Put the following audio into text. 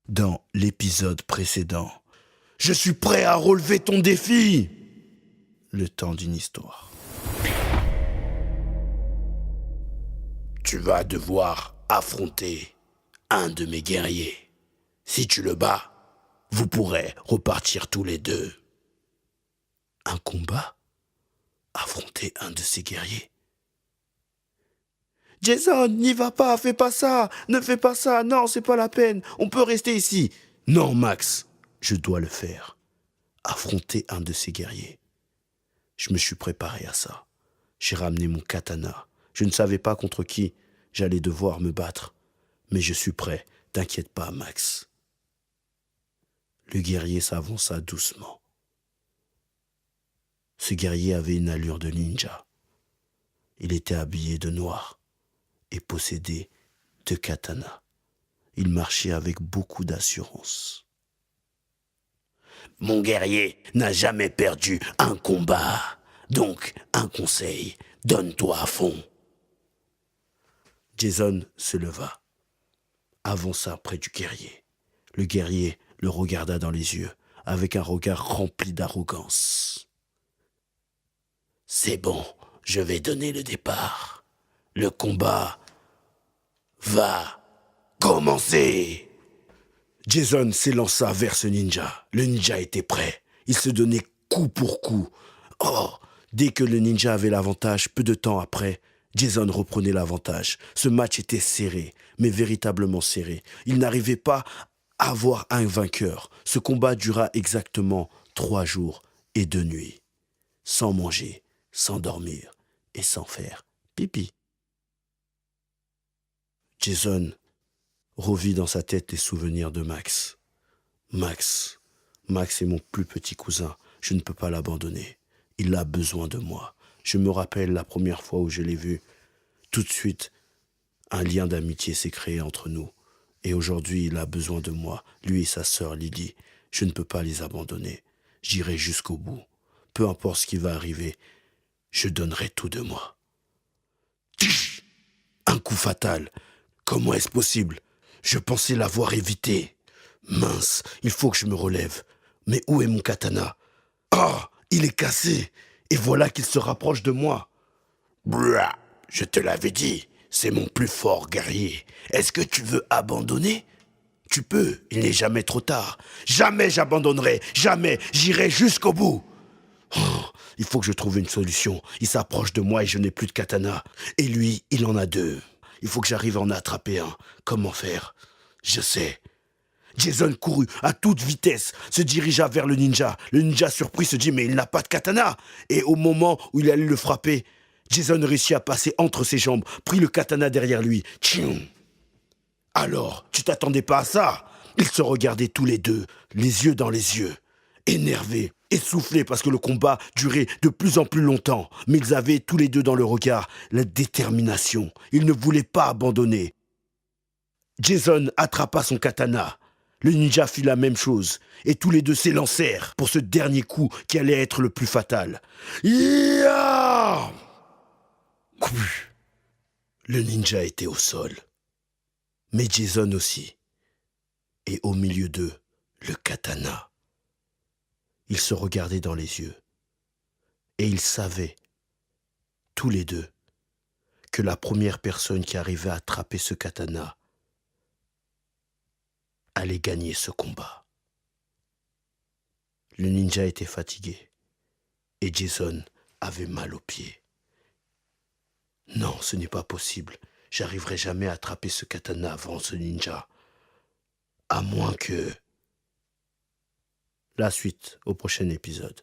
Dans l'épisode précédent, je suis prêt à relever ton défi. Le temps d'une histoire. Tu vas devoir affronter un de mes guerriers. Si tu le bats, vous pourrez repartir tous les deux. Un combat? Affronter un de ces guerriers? Jason, n'y va pas, fais pas ça, ne fais pas ça, non, c'est pas la peine, on peut rester ici. Non, Max, je dois le faire. Affronter un de ces guerriers. Je me suis préparé à ça. J'ai ramené mon katana. Je ne savais pas contre qui j'allais devoir me battre. Mais je suis prêt, t'inquiète pas, Max. Le guerrier s'avança doucement. Ce guerrier avait une allure de ninja. Il était habillé de noir et possédait 2 katanas. Il marchait avec beaucoup d'assurance. Mon guerrier n'a jamais perdu un combat. Donc, un conseil, donne-toi à fond. Jason se leva, avança près du guerrier. Le guerrier le regarda dans les yeux, avec un regard rempli d'arrogance. C'est bon, je vais donner le départ. Le combat va commencer. Jason s'élança vers ce ninja. Le ninja était prêt. Il se donnait coup pour coup. Oh, dès que le ninja avait l'avantage, peu de temps après, Jason reprenait l'avantage. Ce match était serré, mais véritablement serré. Il n'arrivait pas à avoir un vainqueur. Ce combat dura exactement 3 jours et 2 nuits. Sans manger, sans dormir et sans faire pipi. Jason revit dans sa tête les souvenirs de Max. Max est mon plus petit cousin. Je ne peux pas l'abandonner. Il a besoin de moi. Je me rappelle la première fois où je l'ai vu. Tout de suite, un lien d'amitié s'est créé entre nous. Et aujourd'hui, il a besoin de moi, lui et sa sœur Lily. Je ne peux pas les abandonner. J'irai jusqu'au bout. Peu importe ce qui va arriver, je donnerai tout de moi. Un coup fatal. Comment est-ce possible? Je pensais l'avoir évité. Mince, il faut que je me relève. Mais où est mon katana? Ah, il est cassé. Et voilà qu'il se rapproche de moi. Blah, je te l'avais dit, c'est mon plus fort guerrier. Est-ce que tu veux abandonner? Tu peux, il n'est jamais trop tard. Jamais j'abandonnerai, jamais, j'irai jusqu'au bout. Oh, il faut que je trouve une solution. Il s'approche de moi et je n'ai plus de katana. Et lui, il en a 2. Il faut que j'arrive à en attraper un. Comment faire? Je sais. Jason courut à toute vitesse, se dirigea vers le ninja. Le ninja surpris se dit mais il n'a pas de katana. Et au moment où il allait le frapper, Jason réussit à passer entre ses jambes, prit le katana derrière lui. Tchiou. Alors, tu t'attendais pas à ça? Ils se regardaient tous les deux, les yeux dans les yeux, énervés, essoufflés parce que le combat durait de plus en plus longtemps. Mais ils avaient tous les deux dans le regard la détermination. Ils ne voulaient pas abandonner. Jason attrapa son katana. Le ninja fit la même chose, et tous les deux s'élancèrent pour ce dernier coup qui allait être le plus fatal. Ya! Le ninja était au sol, mais Jason aussi, et au milieu d'eux, le katana. Ils se regardaient dans les yeux, et ils savaient, tous les deux, que la première personne qui arrivait à attraper ce katana allait gagner ce combat. Le ninja était fatigué et Jason avait mal aux pieds. Non, ce n'est pas possible. J'arriverai jamais à attraper ce katana avant ce ninja. À moins que... La suite au prochain épisode.